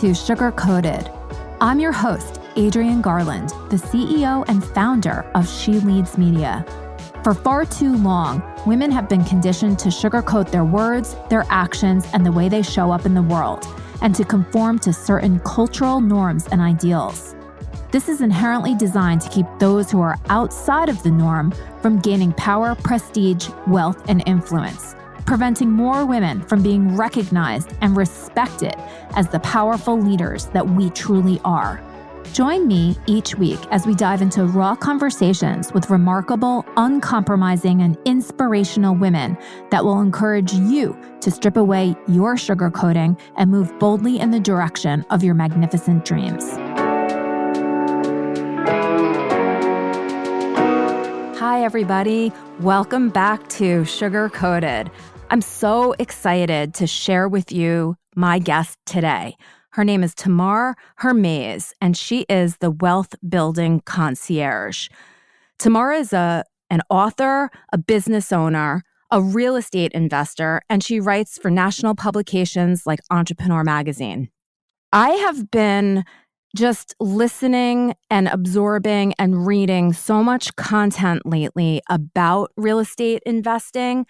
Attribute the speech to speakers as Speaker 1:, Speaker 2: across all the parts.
Speaker 1: to Sugar Coated. I'm your host, Adrienne Garland, the CEO and founder of She Leads Media. For far too long, women have been conditioned to sugarcoat their words, their actions, and the way they show up in the world, and to conform to certain cultural norms and ideals. This is inherently designed to keep those who are outside of the norm from gaining power, prestige, wealth, and influence, preventing more women from being recognized and respected as the powerful leaders that we truly are. Join me each week as we dive into raw conversations with remarkable, uncompromising, and inspirational women that will encourage you to strip away your sugarcoating and move boldly in the direction of your magnificent dreams. Hi, everybody. Welcome back to Sugar Coated. I'm so excited to share with you my guest today. Her name is Tamar Hermes, and she is the wealth building concierge. Tamara is an author, a business owner, a real estate investor, and she writes for national publications like Entrepreneur Magazine. I have been just listening and absorbing and reading so much content lately about real estate investing.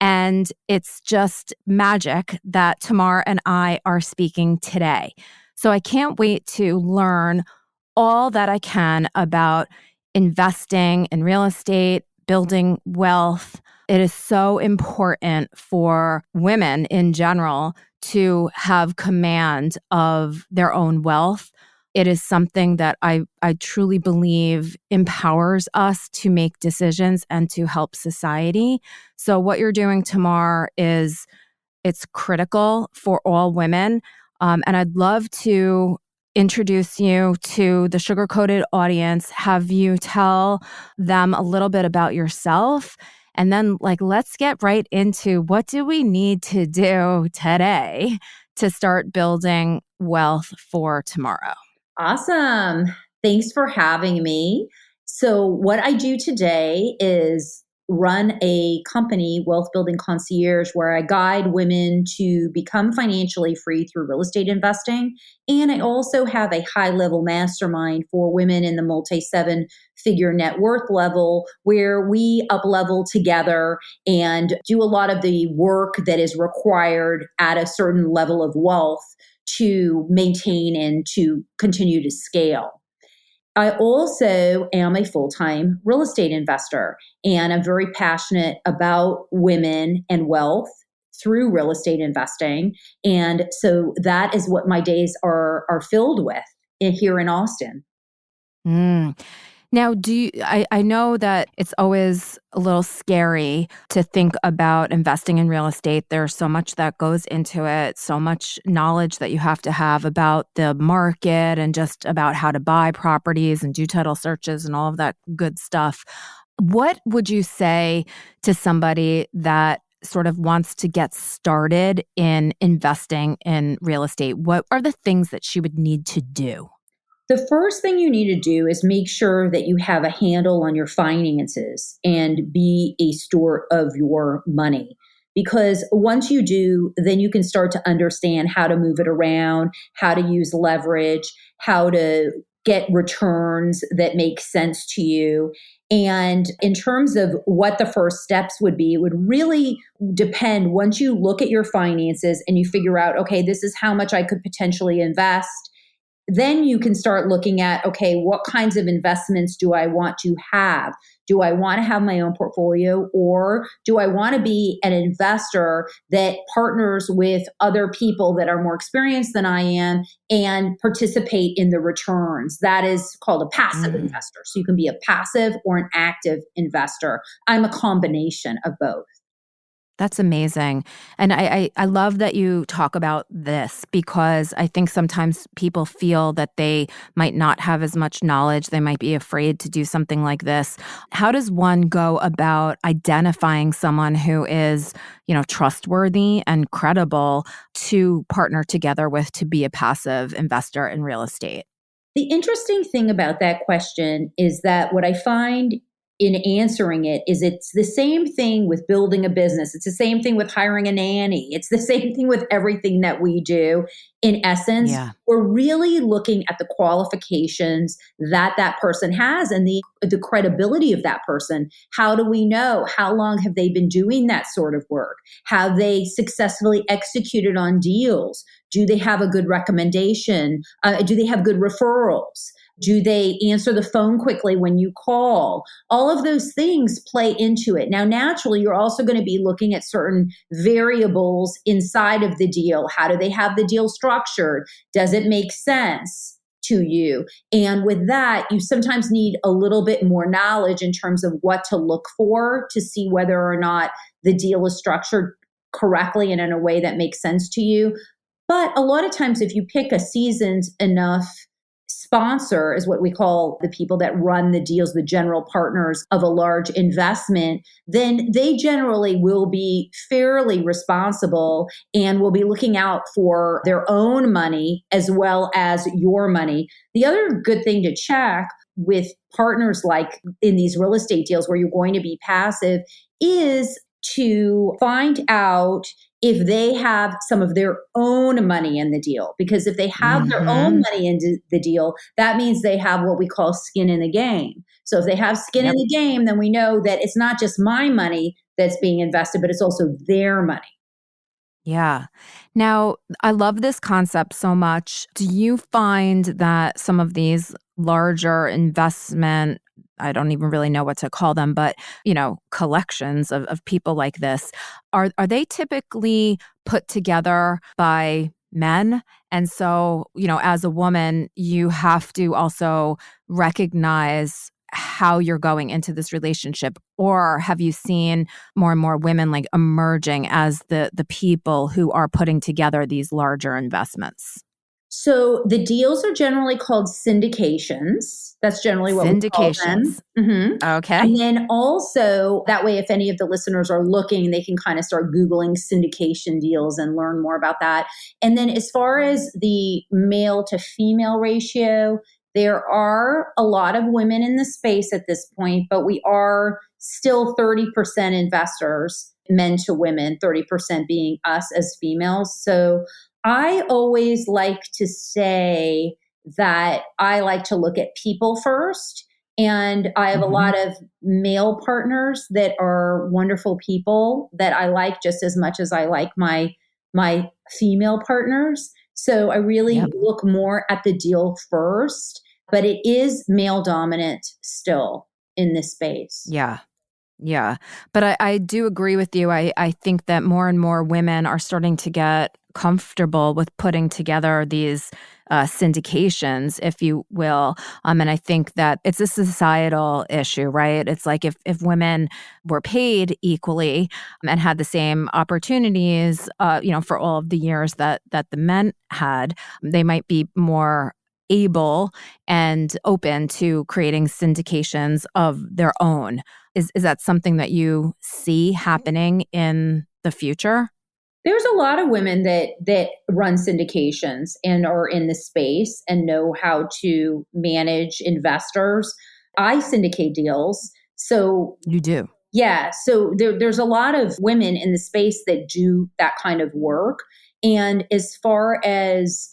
Speaker 1: And it's just magic that Tamar and I are speaking today. So I can't wait to learn all that I can about investing in real estate, building wealth. It is so important for women in general to have command of their own wealth. It is something that I truly believe empowers us to make decisions and to help society. So what you're doing, Tamar, it's critical for all women. And I'd love to introduce you to the sugar-coated audience, have you tell them a little bit about yourself, and then let's get right into what do we need to do today to start building wealth for tomorrow.
Speaker 2: Awesome. Thanks for having me. So what I do today is run a company, Wealth Building Concierge, where I guide women to become financially free through real estate investing. And I also have a high-level mastermind for women in the multi-seven-figure net worth level, where we up-level together and do a lot of the work that is required at a certain level of wealth to maintain and to continue to scale. I also am a full-time real estate investor, and I'm very passionate about women and wealth through real estate investing. And so that is what my days are filled with here in Austin.
Speaker 1: Now, I know that it's always a little scary to think about investing in real estate. There's so much that goes into it, so much knowledge that you have to have about the market and just about how to buy properties and do title searches and all of that good stuff. What would you say to somebody that sort of wants to get started in investing in real estate? What are the things that she would need to do?
Speaker 2: The first thing you need to do is make sure that you have a handle on your finances and be a steward of your money. Because once you do, then you can start to understand how to move it around, how to use leverage, how to get returns that make sense to you. And in terms of what the first steps would be, it would really depend once you look at your finances and you figure out, okay, this is how much I could potentially invest. Then you can start looking at, okay, what kinds of investments do I want to have? Do I want to have my own portfolio, or do I want to be an investor that partners with other people that are more experienced than I am and participate in the returns? That is called a passive investor. So you can be a passive or an active investor. I'm a combination of both.
Speaker 1: That's amazing. And I love that you talk about this, because I think sometimes people feel that they might not have as much knowledge. They might be afraid to do something like this. How does one go about identifying someone who is, trustworthy and credible to partner together with to be a passive investor in real estate?
Speaker 2: The interesting thing about that question is that what I find in answering it is it's the same thing with building a business. It's the same thing with hiring a nanny. It's the same thing with everything that we do. In essence,
Speaker 1: Yeah.
Speaker 2: we're really looking at the qualifications that that person has and the credibility of that person. How do we know? How long have they been doing that sort of work? Have they successfully executed on deals? Do they have a good recommendation? Do they have good referrals? Do they answer the phone quickly when you call? All of those things play into it. Now, naturally, you're also going to be looking at certain variables inside of the deal. How do they have the deal structured? Does it make sense to you? And with that, you sometimes need a little bit more knowledge in terms of what to look for to see whether or not the deal is structured correctly and in a way that makes sense to you. But a lot of times, if you pick a seasoned enough sponsor, is what we call the people that run the deals, the general partners of a large investment, then they generally will be fairly responsible and will be looking out for their own money as well as your money. The other good thing to check with partners like in these real estate deals where you're going to be passive is to find out if they have some of their own money in the deal. Because if they have their own
Speaker 1: Mm-hmm.
Speaker 2: money in the deal, that means they have what we call skin in the game. So if they have skin in
Speaker 1: Yep.
Speaker 2: the game, then we know that it's not just my money that's being invested, but it's also their money.
Speaker 1: Yeah. Now, I love this concept so much. Do you find that some of these larger investment, I don't even really know what to call them, but collections of people like this, are they typically put together by men? And so, as a woman, you have to also recognize how you're going into this relationship, or have you seen more and more women like emerging as the people who are putting together these larger investments?
Speaker 2: So the deals are generally called syndications. That's generally what we call them.
Speaker 1: Syndications.
Speaker 2: Mhm.
Speaker 1: Okay.
Speaker 2: And then also, that way, if any of the listeners are looking, they can kind of start Googling syndication deals and learn more about that. And then, as far as the male to female ratio, there are a lot of women in the space at this point, but we are still 30% investors, men to women, 30% being us as females. So I always like to say that I like to look at people first. And I have a
Speaker 1: Hmm.
Speaker 2: lot of male partners that are wonderful people that I like just as much as I like my female partners. So I really
Speaker 1: Yep.
Speaker 2: look more at the deal first, but it is male dominant still in this space.
Speaker 1: Yeah. Yeah. But I do agree with you. I think that more and more women are starting to get comfortable with putting together these syndications, if you will. And I think that it's a societal issue, right? It's like if women were paid equally and had the same opportunities, for all of the years that the men had, they might be more able and open to creating syndications of their own. Is that something that you see happening in the future?
Speaker 2: There's a lot of women that run syndications and are in the space and know how to manage investors. I syndicate deals. So
Speaker 1: You do.
Speaker 2: yeah, so there's a lot of women in the space that do that kind of work. And as far as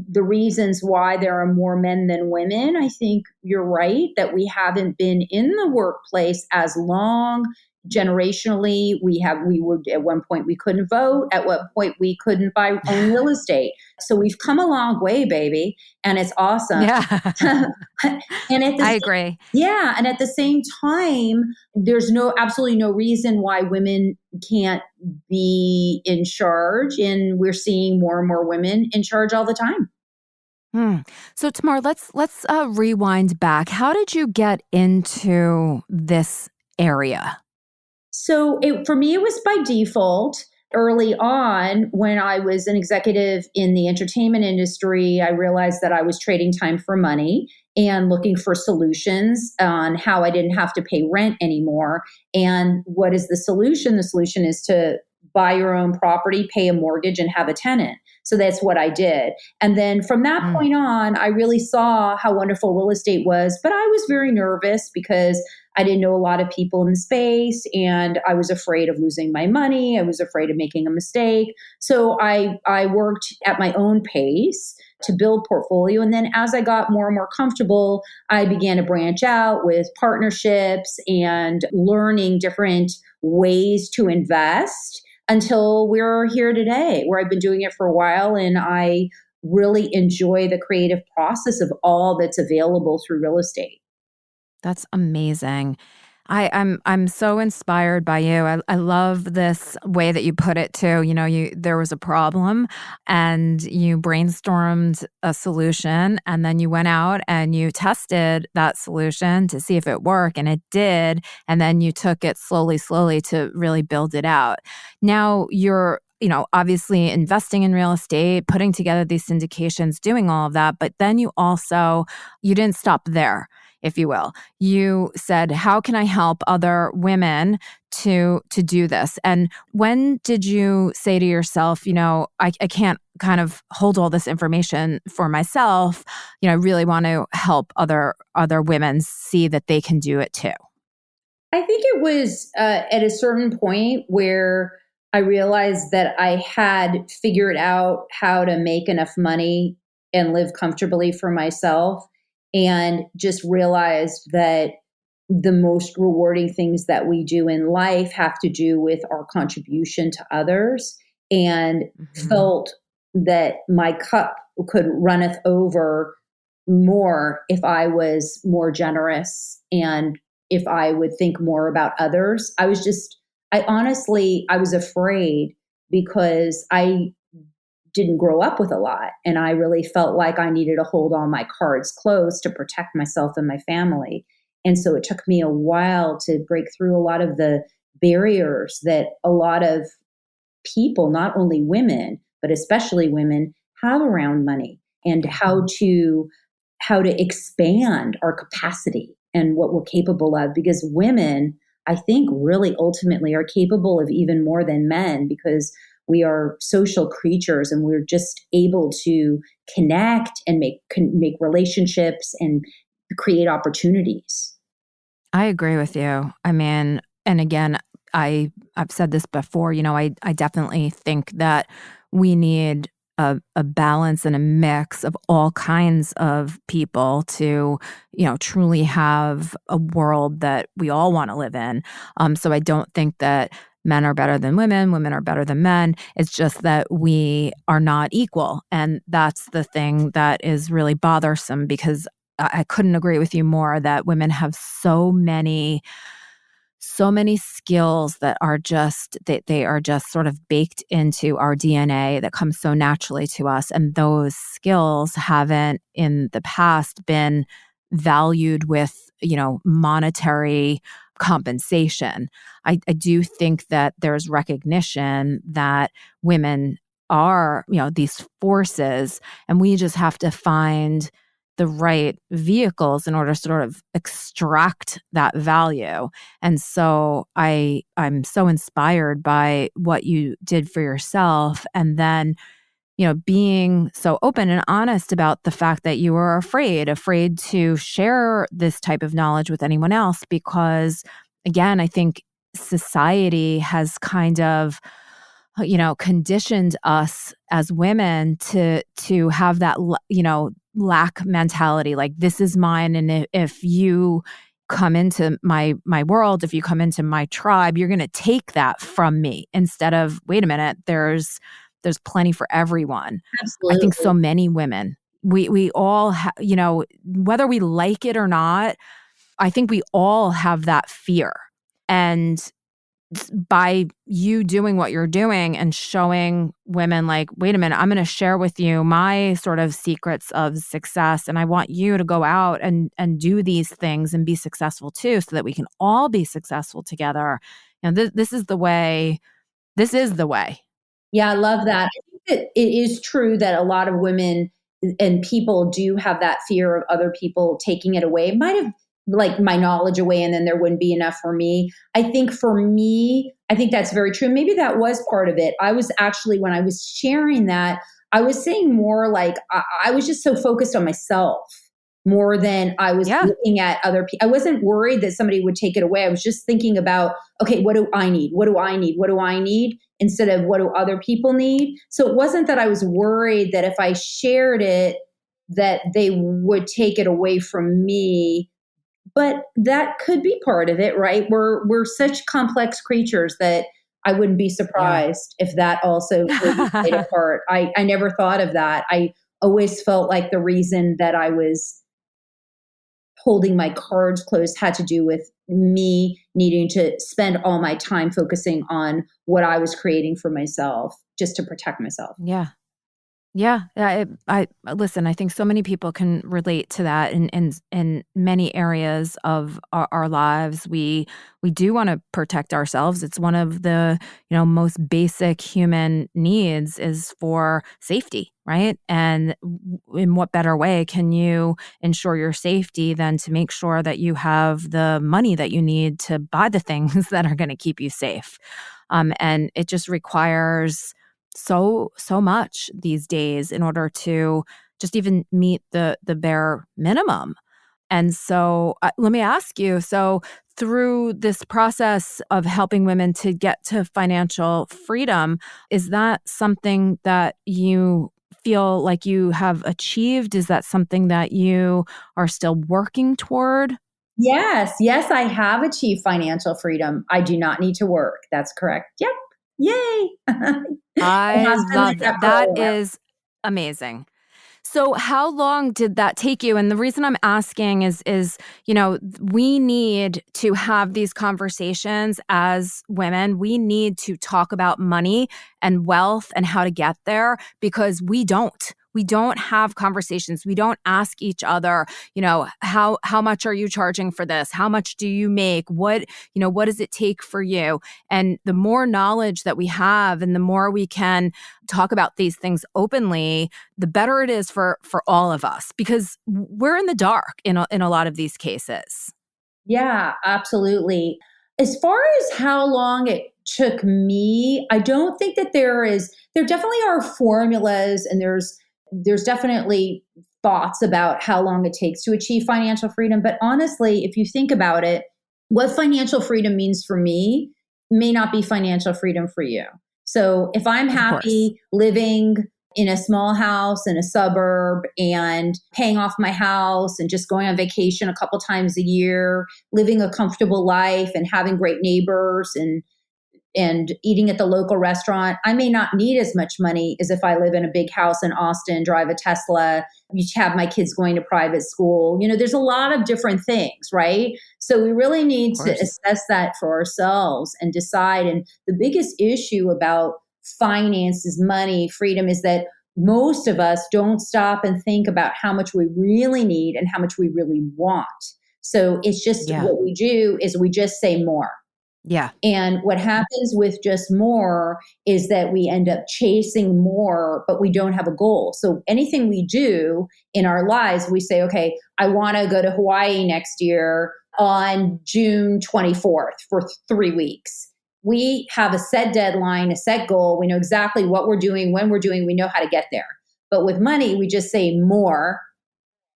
Speaker 2: the reasons why there are more men than women, I think you're right that we haven't been in the workplace as long. Generationally, we were at one point we couldn't vote. At one point we couldn't buy own real estate. So we've come a long way, baby, and it's awesome.
Speaker 1: Yeah.
Speaker 2: And at
Speaker 1: I
Speaker 2: the
Speaker 1: agree.
Speaker 2: yeah, and at the same time, there's absolutely no reason why women can't be in charge, and we're seeing more and more women in charge all the time.
Speaker 1: Hmm. So Tamar, let's rewind back. How did you get into this area?
Speaker 2: So for me, it was by default. Early on, when I was an executive in the entertainment industry, I realized that I was trading time for money and looking for solutions on how I didn't have to pay rent anymore. And what is the solution? The solution is to buy your own property, pay a mortgage, and have a tenant. So that's what I did. And then from that
Speaker 1: Mm.
Speaker 2: point on, I really saw how wonderful real estate was. But I was very nervous because I didn't know a lot of people in the space and I was afraid of losing my money. I was afraid of making a mistake. So I worked at my own pace to build portfolio. And then as I got more and more comfortable, I began to branch out with partnerships and learning different ways to invest until we're here today, where I've been doing it for a while and I really enjoy the creative process of all that's available through real estate.
Speaker 1: That's amazing. I'm so inspired by you. I love this way that you put it too. There was a problem and you brainstormed a solution and then you went out and you tested that solution to see if it worked and it did. And then you took it slowly to really build it out. Now you're obviously investing in real estate, putting together these syndications, doing all of that. But then you didn't stop there, if you will. You said, how can I help other women to do this? And when did you say to yourself, I can't kind of hold all this information for myself. I really want to help other women see that they can do it too.
Speaker 2: I think it was at a certain point where I realized that I had figured out how to make enough money and live comfortably for myself, and just realized that the most rewarding things that we do in life have to do with our contribution to others, and
Speaker 1: Mhm.
Speaker 2: felt that my cup could runneth over more if I was more generous and if I would think more about others. I was afraid because I didn't grow up with a lot. And I really felt like I needed to hold all my cards close to protect myself and my family. And so it took me a while to break through a lot of the barriers that a lot of people, not only women, but especially women, have around money, and how to expand our capacity and what we're capable of, because women, I think, really ultimately are capable of even more than men, because we are social creatures and we're just able to connect and make relationships and create opportunities.
Speaker 1: I agree with you. I mean, and again, I've said this before, I definitely think that we need a balance and a mix of all kinds of people to, truly have a world that we all want to live in. So I don't think that men are better than women are better than men. It's just that we are not equal. And that's the thing that is really bothersome, because I couldn't agree with you more that women have so many skills that are just they are just sort of baked into our DNA that comes so naturally to us, and those skills haven't in the past been valued with monetary compensation. I do think that there's recognition that women are these forces, and we just have to find the right vehicles in order to sort of extract that value. And so I'm so inspired by what you did for yourself, and then being so open and honest about the fact that you were afraid to share this type of knowledge with anyone else, because again, I think society has kind of conditioned us as women to have that lack mentality, like this is mine, and if you come into my world, if you come into my tribe, you're going to take that from me, instead of, wait a minute, there's plenty for everyone. I think so
Speaker 2: Absolutely.
Speaker 1: many women, we all whether we like it or not, I think we all have that fear. And by you doing what you're doing and showing women, like, wait a minute, I'm going to share with you my sort of secrets of success, and I want you to go out and do these things and be successful too, so that we can all be successful together. This is the way. This is the way.
Speaker 2: Yeah, I love that. I think that it is true that a lot of women and people do have that fear of other people taking it away. It might have, like, my knowledge away, and then there wouldn't be enough for me. I think for me, I think that's very true. Maybe that was part of it. I was actually, when I was sharing that, I was saying more like I was just so focused on myself more than I was
Speaker 1: Yeah.
Speaker 2: looking at other people. I wasn't worried that somebody would take it away. I was just thinking about, okay, what do I need? What do I need? What do I need? Instead of what do other people need? So it wasn't that I was worried that if I shared it, that they would take it away from me. But that could be part of it, right? We're such complex creatures that I wouldn't be
Speaker 1: Yeah.
Speaker 2: surprised if that also maybe played a part. I never thought of that. I always felt like the reason that I was holding my cards close had to do with me needing to spend all my time focusing on what I was creating for myself just to protect myself.
Speaker 1: Yeah. Yeah, I listen. I think so many people can relate to that in many areas of our lives. We do want to protect ourselves. It's one of the most basic human needs is for safety, right? And in what better way can you ensure your safety than to make sure that you have the money that you need to buy the things that are going to keep you safe? And it just requires so much these days in order to just even meet the bare minimum. And so let me ask you, so through this process of helping women to get to financial freedom, is that something that you feel like you have achieved? Is that something that you are still working toward?
Speaker 2: Yes, yes, I have achieved financial freedom. I do not need to work. That's correct. Yep. Yay. It
Speaker 1: I
Speaker 2: has been like
Speaker 1: love
Speaker 2: that
Speaker 1: that.
Speaker 2: for a
Speaker 1: That
Speaker 2: while.
Speaker 1: is amazing. So how long did that take you? And the reason I'm asking is, we need to have these conversations as women. We need to talk about money and wealth and how to get there because we don't. We don't have conversations. We don't ask each other, how much are you charging for this? How much do you make? What does it take for you? And the more knowledge that we have and the more we can talk about these things openly, the better it is for all of us because we're in the dark in a lot of these cases.
Speaker 2: Yeah, absolutely. As far as how long it took me, I don't think that there definitely are formulas and there's definitely thoughts about how long it takes to achieve financial freedom, but honestly, if you think about it, what financial freedom means for me may not be financial freedom for you. So, if I'm
Speaker 1: Of course.
Speaker 2: happy living in a small house in a suburb and paying off my house and just going on vacation a couple times a year, living a comfortable life and having great neighbors and eating at the local restaurant, I may not need as much money as if I live in a big house in Austin, drive a Tesla, you have my kids going to private school. There's a lot of different things, right? So we really
Speaker 1: Of
Speaker 2: need to
Speaker 1: course.
Speaker 2: assess that for ourselves and decide. And the biggest issue about finances, money, freedom is that most of us don't stop and think about how much we really need and how much we really want. So it's just
Speaker 1: Yeah.
Speaker 2: what we do is we just say more.
Speaker 1: Yeah.
Speaker 2: And what happens with just more is that we end up chasing more, but we don't have a goal. So anything we do in our lives, we say, okay, I want to go to Hawaii next year on June 24th for 3 weeks. We have a set deadline, a set goal. We know exactly what we're doing, when we're doing, we know how to get there. But with money, we just say more,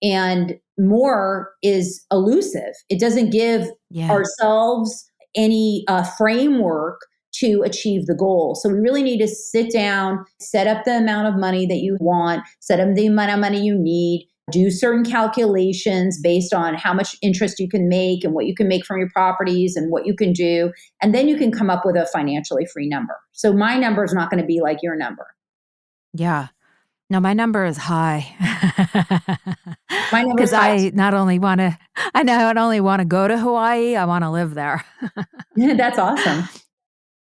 Speaker 2: and more is elusive. It doesn't give
Speaker 1: Yeah.
Speaker 2: ourselves any framework to achieve the goal. So we really need to sit down, set up the amount of money that you want, set up the amount of money you need, do certain calculations based on how much interest you can make and what you can make from your properties and what you can do. And then you can come up with a financially free number. So my number is not going to be like your number.
Speaker 1: Yeah. No, my number is high.
Speaker 2: My number is
Speaker 1: Because
Speaker 2: high.
Speaker 1: I not only want to go to Hawaii, I want to live there.
Speaker 2: That's awesome.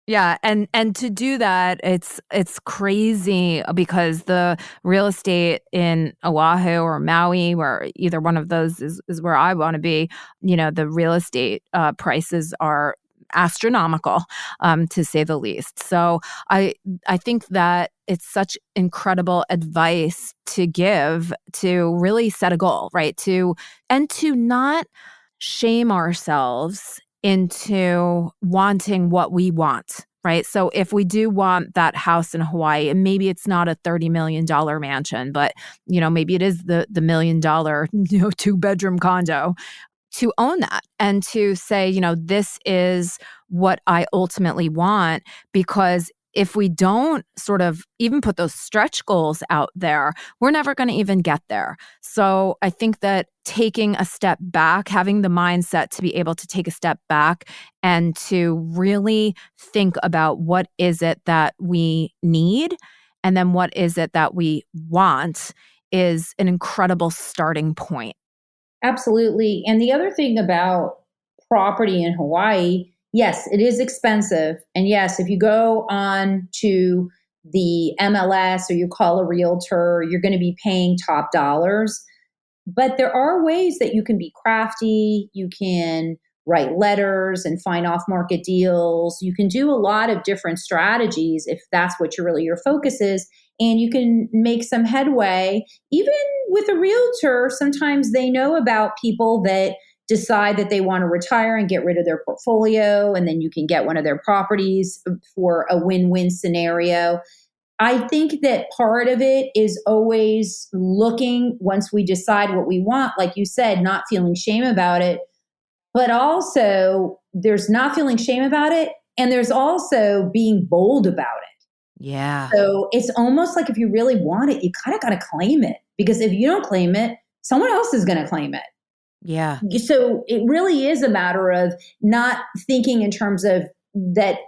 Speaker 1: Yeah, and to do that, it's crazy because the real estate in Oahu or Maui, where either one of those is where I want to be, the real estate prices are astronomical, to say the least. So I think that it's such incredible advice to give to really set a goal, right? To not shame ourselves into wanting what we want, right? So if we do want that house in Hawaii, and maybe it's not a $30 million mansion, but maybe it is the $1 million, 2-bedroom condo, to own that and to say, this is what I ultimately want. Because if we don't sort of even put those stretch goals out there, we're never going to even get there. So I think that taking a step back, having the mindset to be able to take a step back and to really think about what is it that we need and then what is it that we want is an incredible starting point.
Speaker 2: Absolutely. And the other thing about property in Hawaii, yes, it is expensive. And yes, if you go on to the MLS or you call a realtor, you're going to be paying top dollars. But there are ways that you can be crafty. You can write letters and find off market deals. You can do a lot of different strategies if that's what your focus is. And you can make some headway. Even with a realtor, sometimes they know about people that decide that they want to retire and get rid of their portfolio. And then you can get one of their properties for a win-win scenario. I think that part of it is always looking, once we decide what we want, like you said, not feeling shame about it, but also there's not feeling shame about it. And there's also being bold about it.
Speaker 1: Yeah.
Speaker 2: So it's almost like if you really want it, you kind of got to claim it, because if you don't claim it, someone else is going to claim it.
Speaker 1: Yeah.
Speaker 2: So it really is a matter of not thinking in terms of that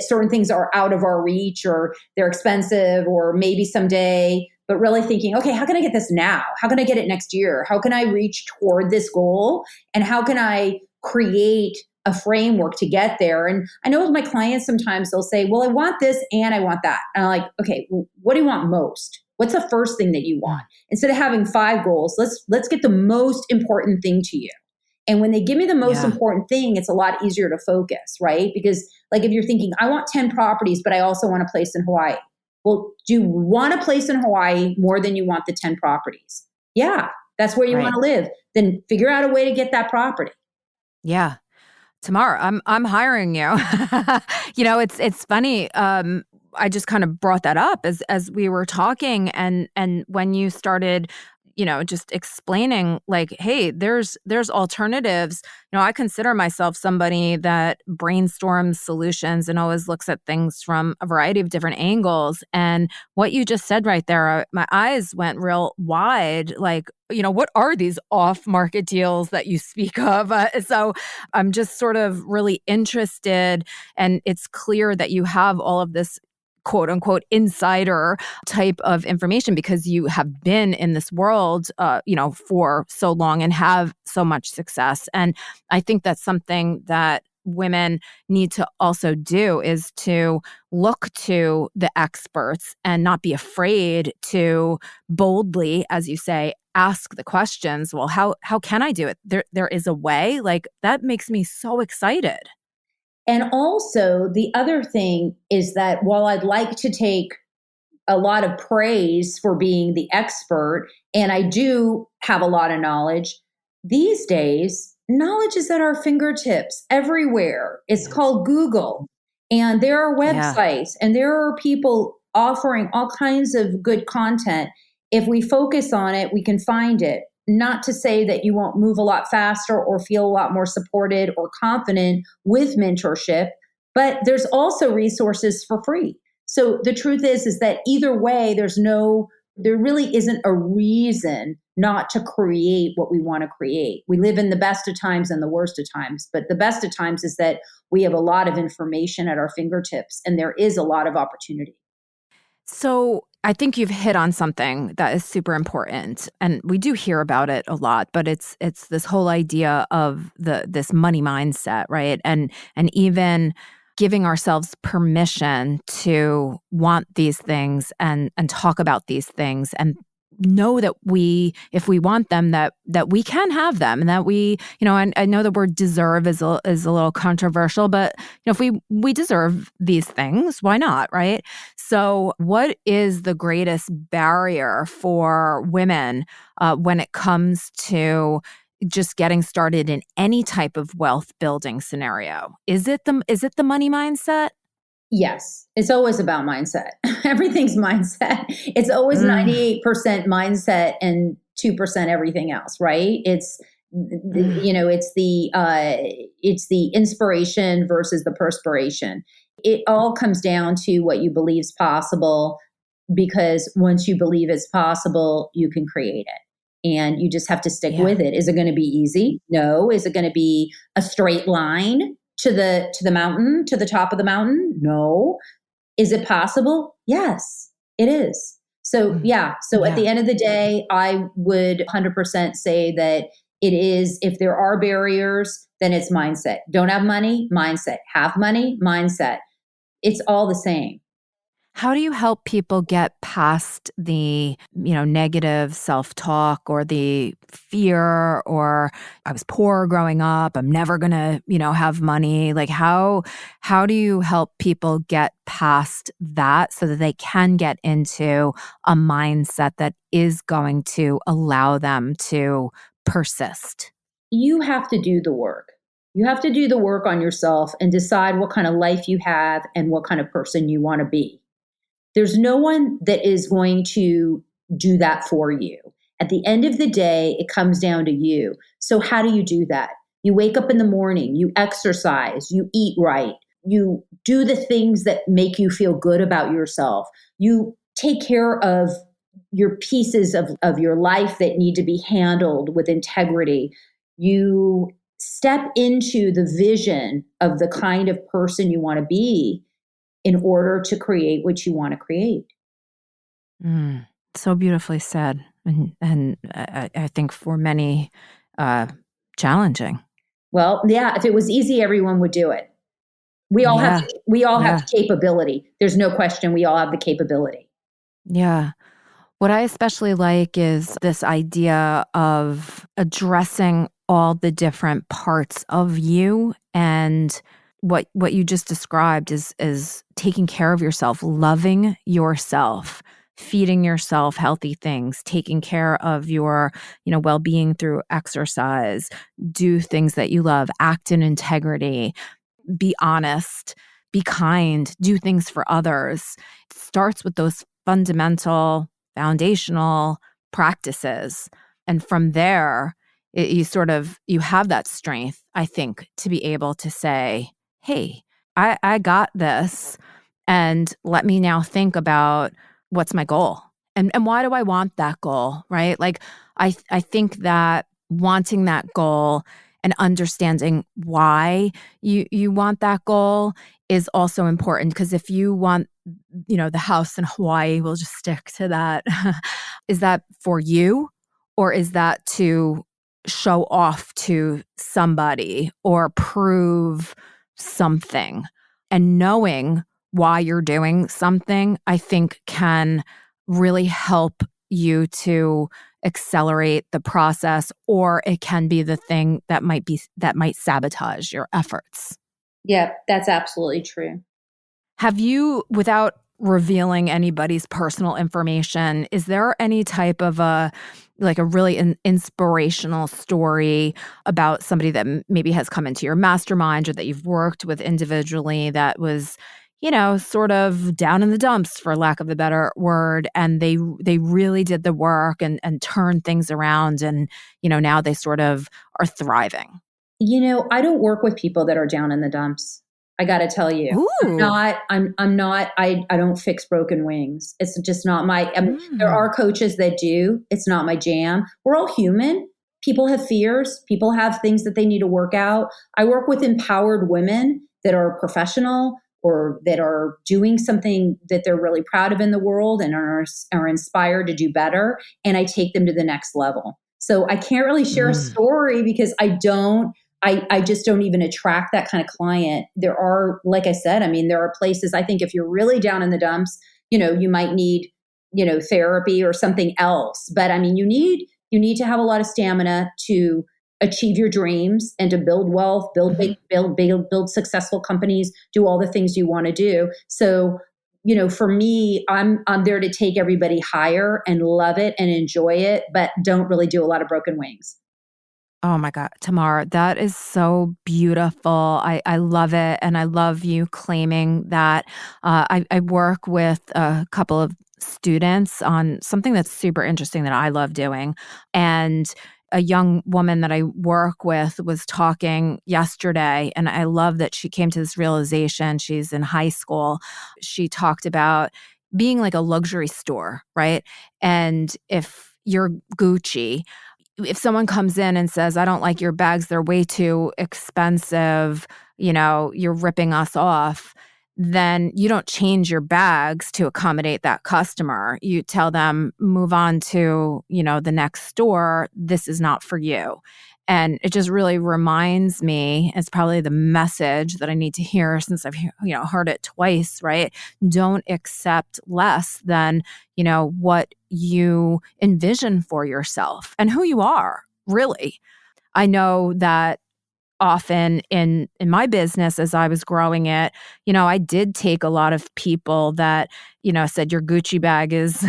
Speaker 2: certain things are out of our reach or they're expensive or maybe someday, but really thinking, okay, how can I get this now? How can I get it next year? How can I reach toward this goal? And how can I create a framework to get there? And I know with my clients, sometimes they'll say, well, I want this and I want that. And I'm like, okay, well, what do you want most? What's the first thing that you want? Instead of having 5 goals, let's get the most important thing to you. And when they give me the most important thing, it's a lot easier to focus, right? Because like if you're thinking, I want 10 properties, but I also want a place in Hawaii. Well, do you want a place in Hawaii more than you want the 10 properties? Yeah, that's where you want to live. Then figure out a way to get that property.
Speaker 1: Yeah. Tamar, I'm hiring you. It's funny. I just kind of brought that up as we were talking, and when you started, just explaining like, hey, there's alternatives. I consider myself somebody that brainstorms solutions and always looks at things from a variety of different angles. And what you just said right there, my eyes went real wide. Like, what are these off-market deals that you speak of? So I'm just sort of really interested, and it's clear that you have all of this quote unquote insider type of information because you have been in this world, for so long and have so much success. And I think that's something that women need to also do, is to look to the experts and not be afraid to boldly, as you say, ask the questions. Well, how can I do it? There is a way. Like, that makes me so excited.
Speaker 2: And also, the other thing is that while I'd like to take a lot of praise for being the expert, and I do have a lot of knowledge, these days, knowledge is at our fingertips everywhere. It's called Google, and there are websites, and there are people offering all kinds of good content. If we focus on it, we can find it. Not to say that you won't move a lot faster or feel a lot more supported or confident with mentorship, but there's also resources for free. So the truth is that either way, there really isn't a reason not to create what we want to create. We live in the best of times and the worst of times, but the best of times is that we have a lot of information at our fingertips and there is a lot of opportunity.
Speaker 1: So I think you've hit on something that is super important, and we do hear about it a lot. But it's this whole idea of this money mindset, right? And even giving ourselves permission to want these things and talk about these things and know that if we want them, that we can have them, and that we, I know the word deserve is a little controversial, but if we deserve these things, why not, right? So what is the greatest barrier for women when it comes to just getting started in any type of wealth building scenario? Is it the money mindset?
Speaker 2: Yes, it's always about mindset. Everything's mindset. It's always
Speaker 1: Mm,
Speaker 2: 98% mindset and 2% everything else, right?
Speaker 1: mm.
Speaker 2: It's the inspiration versus the perspiration. It all comes down to what you believe is possible, because once you believe it's possible, you can create it. And you just have to stick
Speaker 1: Yeah.
Speaker 2: with it. Is it going to be easy? No. Is it going to be a straight line to the mountain, to the top of the mountain? No. Is it possible? Yes, it is. So,
Speaker 1: Mm.
Speaker 2: yeah. So, at
Speaker 1: Yeah.
Speaker 2: the end of the day, I would 100% say that it is, if there are barriers, then it's mindset. Don't have money, mindset. Have money, mindset. It's all the same.
Speaker 1: How do you help people get past the, negative self-talk or the fear or I was poor growing up, I'm never going to, have money? Like how do you help people get past that so that they can get into a mindset that is going to allow them to persist?
Speaker 2: You have to do the work. You have to do the work on yourself and decide what kind of life you have and what kind of person you want to be. There's no one that is going to do that for you. At the end of the day, it comes down to you. So, how do you do that? You wake up in the morning, you exercise, you eat right, you do the things that make you feel good about yourself, you take care of your pieces of your life that need to be handled with integrity. You step into the vision of the kind of person you want to be in order to create what you want to create.
Speaker 1: Mm, so beautifully said, and I think for many, uh, challenging.
Speaker 2: Well, yeah, if it was easy, everyone would do it.
Speaker 1: Yeah,
Speaker 2: We all have
Speaker 1: yeah,
Speaker 2: the capability. There's no question we all have the capability.
Speaker 1: yeah. What I especially like is this idea of addressing all the different parts of you, and what you just described is taking care of yourself, loving yourself, feeding yourself healthy things, taking care of your, well-being through exercise, do things that you love, act in integrity, be honest, be kind, do things for others. It starts with those fundamental, foundational practices. And from there, you have that strength, I think, to be able to say, hey, I got this. And let me now think about what's my goal and why do I want that goal, right? Like I think that wanting that goal and understanding why you want that goal is also important because if you want, the house in Hawaii, we'll just stick to that. Is that for you or is that to show off to somebody or prove something? And knowing why you're doing something, I think can really help you to accelerate the process, or it can be the thing that might sabotage your efforts.
Speaker 2: Yeah, that's absolutely true.
Speaker 1: Have you, without revealing anybody's personal information, is there any type of a really inspirational story about somebody that maybe has come into your mastermind or that you've worked with individually that was, sort of down in the dumps, for lack of a better word, and they really did the work and turned things around, and now they sort of are thriving.
Speaker 2: I don't work with people that are down in the dumps. I got to tell you,
Speaker 1: Ooh.
Speaker 2: I'm not, I don't fix broken wings. It's just not I mean, there
Speaker 1: Mm.
Speaker 2: are coaches that do. It's not my jam. We're all human. People have fears. People have things that they need to work out. I work with empowered women that are professional or that are doing something that they're really proud of in the world and are inspired to do better. And I take them to the next level. So I can't really share a
Speaker 1: Mm.
Speaker 2: story because I just don't even attract that kind of client. There are, like I said, I mean, there are places I think if you're really down in the dumps, you might need, therapy or something else. But I mean, you need to have a lot of stamina to achieve your dreams and to build wealth,
Speaker 1: Mhm.
Speaker 2: build successful companies, do all the things you want to do. So, for me, I'm there to take everybody higher and love it and enjoy it, but don't really do a lot of broken wings.
Speaker 1: Oh my God, Tamara, that is so beautiful. I love it. And I love you claiming that. I work with a couple of students on something that's super interesting that I love doing. And a young woman that I work with was talking yesterday, and I love that she came to this realization. She's in high school. She talked about being like a luxury store, right? And if you're Gucci, if someone comes in and says, I don't like your bags, they're way too expensive, you're ripping us off, then you don't change your bags to accommodate that customer. You tell them, move on to, the next store. This is not for you. And it just really reminds me, it's probably the message that I need to hear since I've heard it twice, right? Don't accept less than, what you envision for yourself and who you are, really. I know that often in my business as I was growing it, I did take a lot of people that, said your Gucci bag is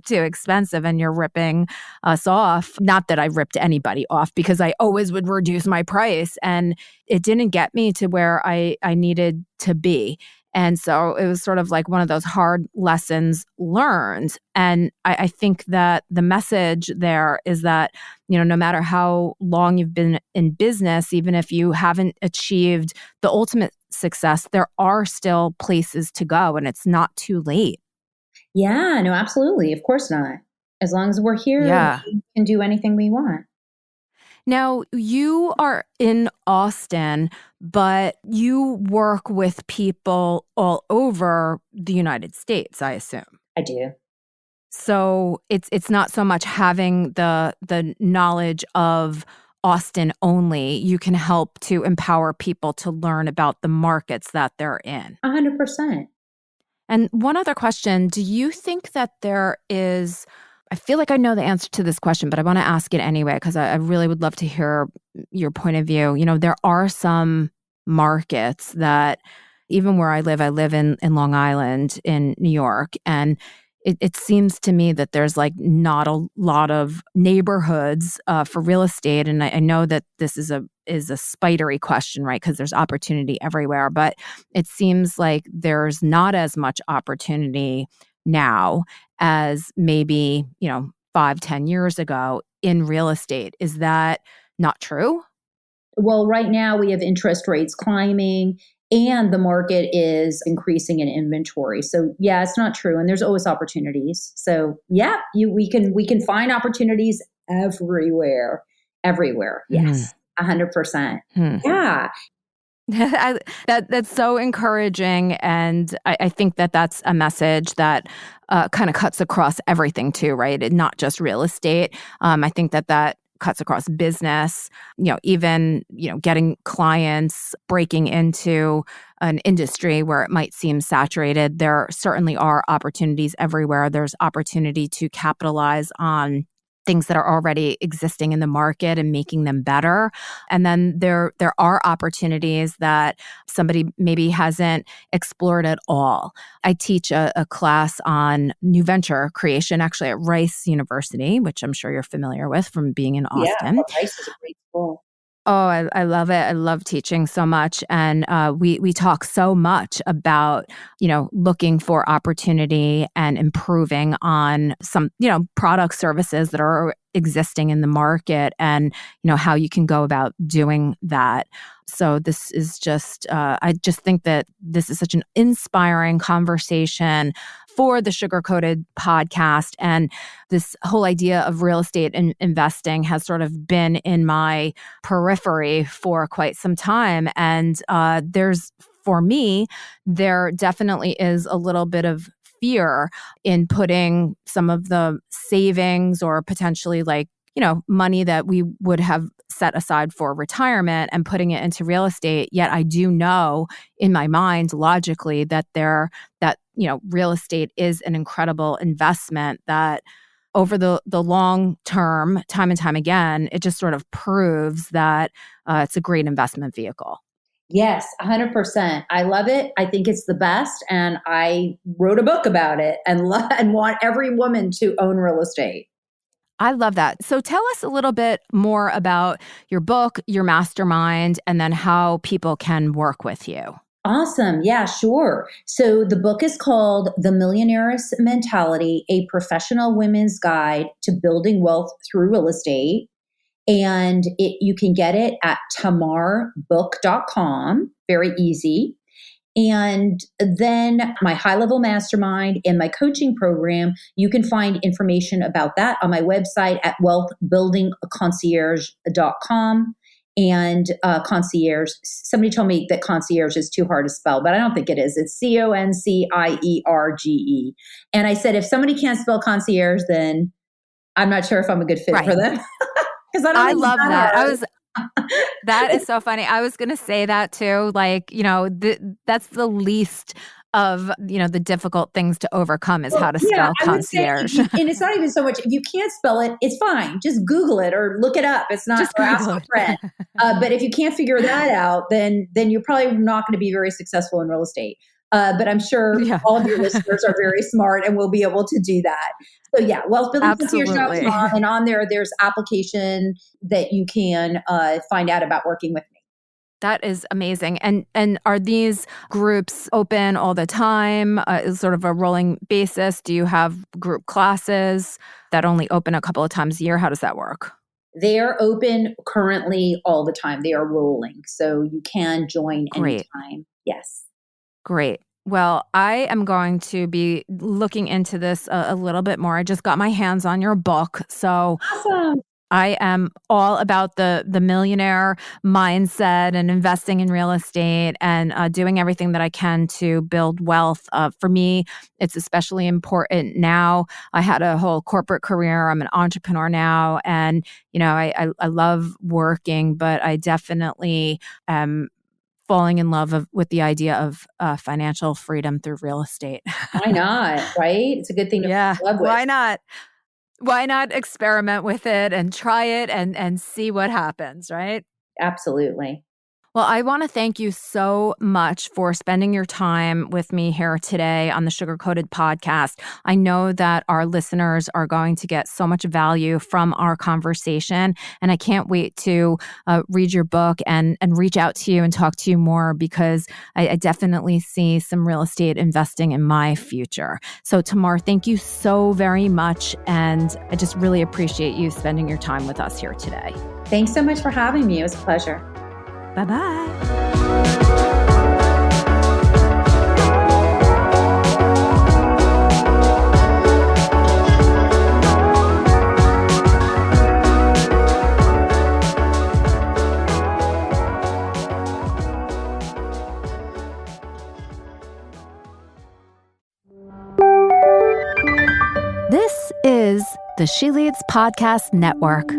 Speaker 1: too expensive and you're ripping us off. Not that I ripped anybody off because I always would reduce my price, and it didn't get me to where I needed to be. And so it was sort of like one of those hard lessons learned. And I think that the message there is that, no matter how long you've been in business, even if you haven't achieved the ultimate success, there are still places to go and it's not too late.
Speaker 2: Yeah, no, absolutely. Of course not. As long as we're here,
Speaker 1: Yeah.
Speaker 2: we can do anything we want.
Speaker 1: Now, you are in Austin, but you work with people all over the United States, I assume.
Speaker 2: I do.
Speaker 1: So it's not so much having the knowledge of Austin only. You can help to empower people to learn about the markets that they're in.
Speaker 2: 100%.
Speaker 1: And one other question, do you think that there is, I feel like I know the answer to this question, but I want to ask it anyway, because I really would love to hear your point of view. There are some markets that, even where I live in Long Island in New York, and it seems to me that there's like not a lot of neighborhoods for real estate. And I know that this is a spidery question, right? Because there's opportunity everywhere, but it seems like there's not as much opportunity now as maybe, 5-10 years ago in real estate. Is that not true?
Speaker 2: Well, right now we have interest rates climbing and the market is increasing in inventory. So yeah, it's not true. And there's always opportunities. So yeah, we can find opportunities everywhere. Everywhere.
Speaker 1: Hmm.
Speaker 2: Yes. 100%.
Speaker 1: Hmm.
Speaker 2: Yeah.
Speaker 1: That's so encouraging, and I think that that's a message that kind of cuts across everything too, right? And not just real estate. I think that cuts across business. Even getting clients, breaking into an industry where it might seem saturated. There certainly are opportunities everywhere. There's opportunity to capitalize on things that are already existing in the market and making them better. And then there are opportunities that somebody maybe hasn't explored at all. I teach a class on new venture creation actually at Rice University, which I'm sure you're familiar with from being in
Speaker 2: Yeah.
Speaker 1: Austin.
Speaker 2: Rice is a great school.
Speaker 1: Oh, I love it. I love teaching so much. And we talk so much about, looking for opportunity and improving on some, product services that are existing in the market and, how you can go about doing that. So this is just, I just think that this is such an inspiring conversation for the Sugar Coated podcast. And this whole idea of real estate and investing has sort of been in my periphery for quite some time. And for me, there definitely is a little bit of fear in putting some of the savings or potentially like, money that we would have set aside for retirement and putting it into real estate. Yet I do know in my mind logically that real estate is an incredible investment that over the long term, time and time again, it just sort of proves that it's a great investment vehicle.
Speaker 2: Yes, 100%. I love it. I think it's the best. And I wrote a book about it and want every woman to own real estate.
Speaker 1: I love that. So tell us a little bit more about your book, your mastermind, and then how people can work with you.
Speaker 2: Awesome. Yeah, sure. So the book is called The Millionairess Mentality, a professional women's guide to building wealth through real estate. And you can get it at tamarbook.com. Very easy. And then my high level mastermind and my coaching program, you can find information about that on my website at wealthbuildingconcierge.com. And concierge, somebody told me that concierge is too hard to spell, but I don't think it is. It's CONCIERGE. And I said, if somebody can't spell concierge, then I'm not sure if I'm a good fit for them. Because I don't
Speaker 1: I
Speaker 2: think
Speaker 1: love
Speaker 2: it's
Speaker 1: that.
Speaker 2: hard.
Speaker 1: That is so funny. I was going to say that too. Like, that's the least of, the difficult things to overcome is how to
Speaker 2: Yeah,
Speaker 1: spell
Speaker 2: I would say,
Speaker 1: concierge.
Speaker 2: and it's not even so much, if you can't spell it, it's fine. Just Google it or look it up. It's not,
Speaker 1: Just
Speaker 2: or ask
Speaker 1: Google
Speaker 2: a
Speaker 1: it.
Speaker 2: friend. But if you can't figure that out, then you're probably not going to be very successful in real estate. But I'm sure
Speaker 1: Yeah.
Speaker 2: all of your listeners are very smart and will be able to do that. So yeah,
Speaker 1: Absolutely.
Speaker 2: wealthbuildingconcierge.com, and on there's application that you can find out about working with me.
Speaker 1: That is amazing. And are these groups open all the time? Is sort of a rolling basis? Do you have group classes that only open a couple of times a year? How does that work?
Speaker 2: They are open currently all the time. They are rolling. So you can join
Speaker 1: Great.
Speaker 2: anytime. Yes.
Speaker 1: Great. Well, I am going to be looking into this a little bit more. I just got my hands on your book. So
Speaker 2: Awesome.
Speaker 1: I am all about the millionaire mindset and investing in real estate and doing everything that I can to build wealth. For me, it's especially important now. I had a whole corporate career. I'm an entrepreneur now, and I love working, but I definitely am falling in love with the idea of financial freedom through real estate.
Speaker 2: Why not? Right? It's a good thing to
Speaker 1: Yeah,
Speaker 2: fall in love with.
Speaker 1: why not? Why not experiment with it and try it and see what happens, right?
Speaker 2: Absolutely.
Speaker 1: Well, I want to thank you so much for spending your time with me here today on the Sugar Coated podcast. I know that our listeners are going to get so much value from our conversation, and I can't wait to read your book and reach out to you and talk to you more, because I definitely see some real estate investing in my future. So, Tamar, thank you so very much, and I just really appreciate you spending your time with us here today.
Speaker 2: Thanks so much for having me. It was a pleasure.
Speaker 1: Bye-bye. This is the She Leads Podcast Network.